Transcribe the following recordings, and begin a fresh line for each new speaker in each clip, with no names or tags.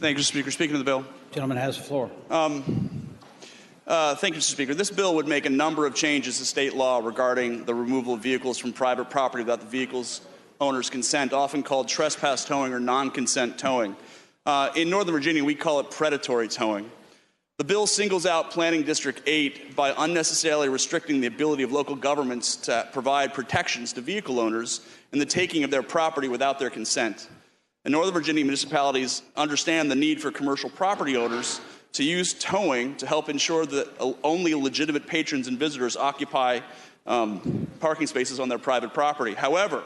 Thank you, Mr. Speaker. Speaking of the bill.
Gentleman has the floor.
Thank you, Mr. Speaker. This bill would make a number of changes to state law regarding the removal of vehicles from private property without the vehicle's owner's consent, often called trespass towing or non-consent towing. In Northern Virginia, we call it predatory towing. The bill singles out Planning District 8 by unnecessarily restricting the ability of local governments to provide protections to vehicle owners in the taking of their property without their consent. And Northern Virginia municipalities understand the need for commercial property owners to use towing to help ensure that only legitimate patrons and visitors occupy parking spaces on their private property. However,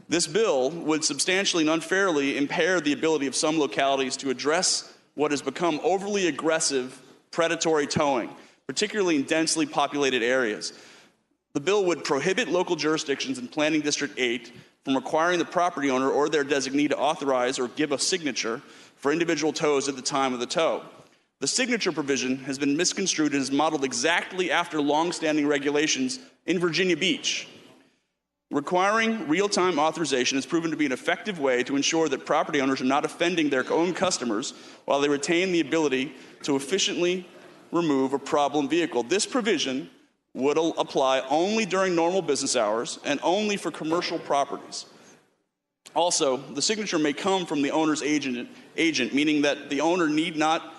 this bill would substantially and unfairly impair the ability of some localities to address what has become overly aggressive predatory towing, particularly in densely populated areas. The bill would prohibit local jurisdictions in Planning District 8 from requiring the property owner or their designee to authorize or give a signature for individual tows at the time of the tow. The signature provision has been misconstrued and is modeled exactly after long-standing regulations in Virginia Beach. Requiring real-time authorization has proven to be an effective way to ensure that property owners are not offending their own customers while they retain the ability to efficiently remove a problem vehicle. This provision would apply only during normal business hours and only for commercial properties. Also, the signature may come from the owner's agent, meaning that the owner need not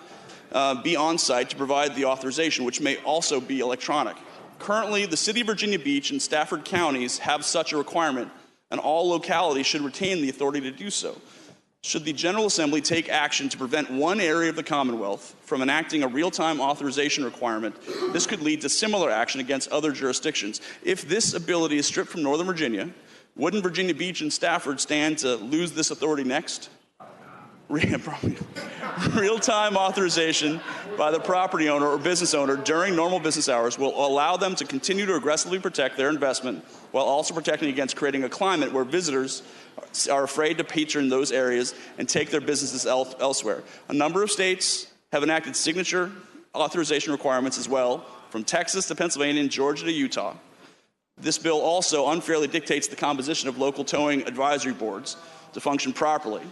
be on site to provide the authorization, which may also be electronic. Currently, the City of Virginia Beach and Stafford counties have such a requirement, and all localities should retain the authority to do so. Should the General Assembly take action to prevent one area of the Commonwealth from enacting a real-time authorization requirement, this could lead to similar action against other jurisdictions. If this ability is stripped from Northern Virginia, wouldn't Virginia Beach and Stafford stand to lose this authority next? Real-time authorization by the property owner or business owner during normal business hours will allow them to continue to aggressively protect their investment while also protecting against creating a climate where visitors are afraid to patron those areas and take their businesses elsewhere. A number of states have enacted signature authorization requirements as well, from Texas to Pennsylvania and Georgia to Utah. This bill also unfairly dictates the composition of local towing advisory boards to function properly.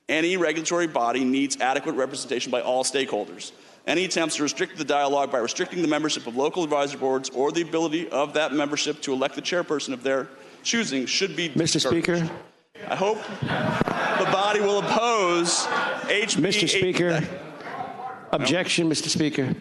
Any regulatory body needs adequate representation by all stakeholders. Any attempts to restrict the dialogue by restricting the membership of local advisory boards or the ability of that membership to elect the chairperson of their choosing should be discouraged.
Mr. Speaker.
I hope the body will oppose HB
Mr. Speaker. Objection, Mr. Speaker.